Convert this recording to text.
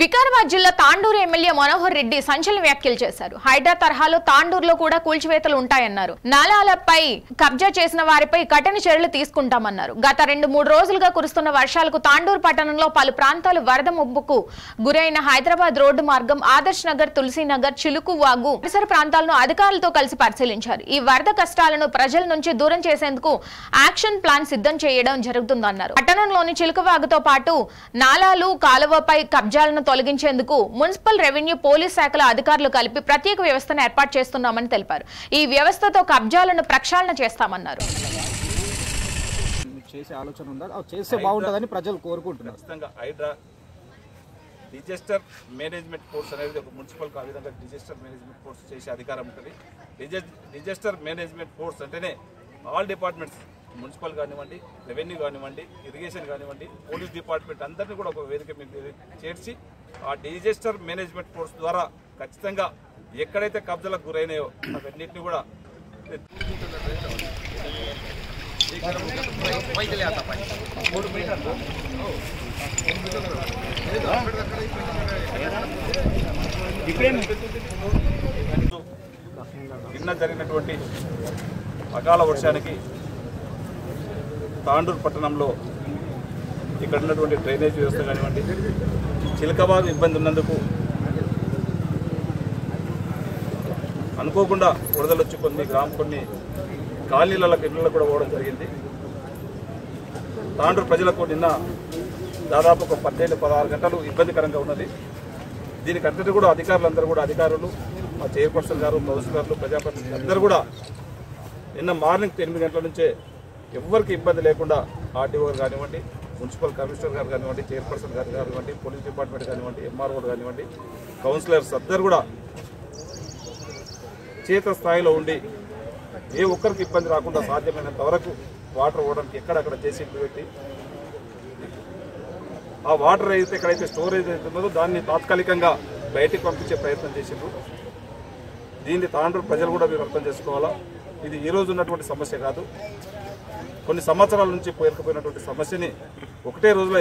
వికారాబాద్ జిల్లా తాండూరు ఎమ్మెల్యే మనోహర్ రెడ్డి సంచలన వ్యాఖ్యలు చేశారు. హైడ్రా తరహాలో తాండూరులో కూడా కూల్చివేతలు ఉంటాయన్నారు. నాలాలపై కబ్జా చేసిన వారిపై కఠిన చర్యలు తీసుకుంటామన్నారు. గత 2-3 రోజులుగా కురుస్తున్న వర్షాలకు తాండూరు పట్టణంలో పలు ప్రాంతాలు వరద ముప్పుకు గురైన హైదరాబాద్ రోడ్డు మార్గం ఆదర్శ్ నగర్, తులసీనగర్, చిలుకు వాగు పరిసర ప్రాంతాలను అధికారులతో కలిసి పరిశీలించారు. ఈ వరద కష్టాలను ప్రజల నుంచి దూరం చేసేందుకు యాక్షన్ ప్లాన్ సిద్ధం చేయడం జరుగుతుందన్నారు. పట్టణంలోని చిలుకువాగుతో పాటు నాలాలు, కాలువపై కబ్జాలను తొలగించేందుకు మున్సిపల్, రెవెన్యూ, పోలీస్ శాఖల అధికారులు కలిపి ప్రత్యేక వ్యవస్థను ఏర్పాటు చేస్తున్నామని తెలిపారు. ఈ వ్యవస్థతో కబ్జాలను ప్రక్షాళన చేస్తామన్నారు. చేసే ఆలోచన ఉందా? చేస్తే బాగుంటుందని ప్రజలు కోరుకుంటున్నారు. ఖచ్చితంగా హైడ్రా డిజాస్టర్ మేనేజ్మెంట్ ఫోర్స్ అనేది ఒక మున్సిపల్ ఆ విధంగా డిజాస్టర్ మేనేజ్మెంట్ ఫోర్స్ చేసే అధికారం ఉంటుంది. డిజాస్టర్ మేనేజ్మెంట్ ఫోర్స్ అంటేనే ఆల్ డిపార్ట్మెంట్స్, మున్సిపల్ కానివ్వండి, రెవెన్యూ కానివ్వండి, ఇరిగేషన్ కానివ్వండి, పోలీస్ డిపార్ట్మెంట్ అందరినీ కూడా ఒక వేదిక మీద చేర్చి ఆ డిజాస్టర్ మేనేజ్మెంట్ ఫోర్స్ ద్వారా ఖచ్చితంగా ఎక్కడైతే కబ్జాలకు గురైనాయో అవన్నింటినీ కూడా నిన్న జరిగినటువంటి అకాల వర్షానికి తాండూరు పట్టణంలో ఇక్కడ ఉన్నటువంటి డ్రైనేజ్ వ్యవస్థ కానివ్వండి, చిలకబాగు ఇబ్బంది ఉన్నందుకు అనుకోకుండా వరదలు వచ్చి కొన్ని కాలనీలకు ఇళ్లలో కూడా పోవడం జరిగింది. తాండూరు ప్రజలకు నిన్న దాదాపు ఒక 15-16 గంటలు ఇబ్బందికరంగా ఉన్నది. దీనికి అంతటి కూడా అధికారులు, మా చైర్పర్సన్ గారు, కౌన్సిలర్లు, ప్రజాప్రతినిధులు అందరూ కూడా నిన్న మార్నింగ్ 8 గంటల నుంచే ఎవరికి ఇబ్బంది లేకుండా ఆర్టీఓ గారు కానివ్వండి, మున్సిపల్ కమిషనర్ గారు కానివ్వండి, చైర్పర్సన్ గారు కానివ్వండి, పోలీస్ డిపార్ట్మెంట్ కానివ్వండి, ఎంఆర్ఓ కానివ్వండి, కౌన్సిలర్స్ అందరూ కూడా క్షేత్రస్థాయిలో ఉండి ఏ ఒక్కరికి ఇబ్బంది రాకుండా సాధ్యమైనంత వరకు వాటర్ పోవడానికి ఎక్కడక్కడ జేసీబీ పెట్టి ఆ వాటర్ ఎక్కడైతే స్టోరేజ్ అవుతుందో దాన్ని తాత్కాలికంగా బయటికి పంపించే ప్రయత్నం చేసిండ్రు. దీన్ని తాండూరు ప్రజలు కూడా మీరు అర్థం చేసుకోవాలా. ఇది ఈ రోజు ఉన్నటువంటి సమస్య కాదు, కొన్ని సంవత్సరాల నుంచి పేరుకుపోయినటువంటి సమస్యని ఒకటే రోజులో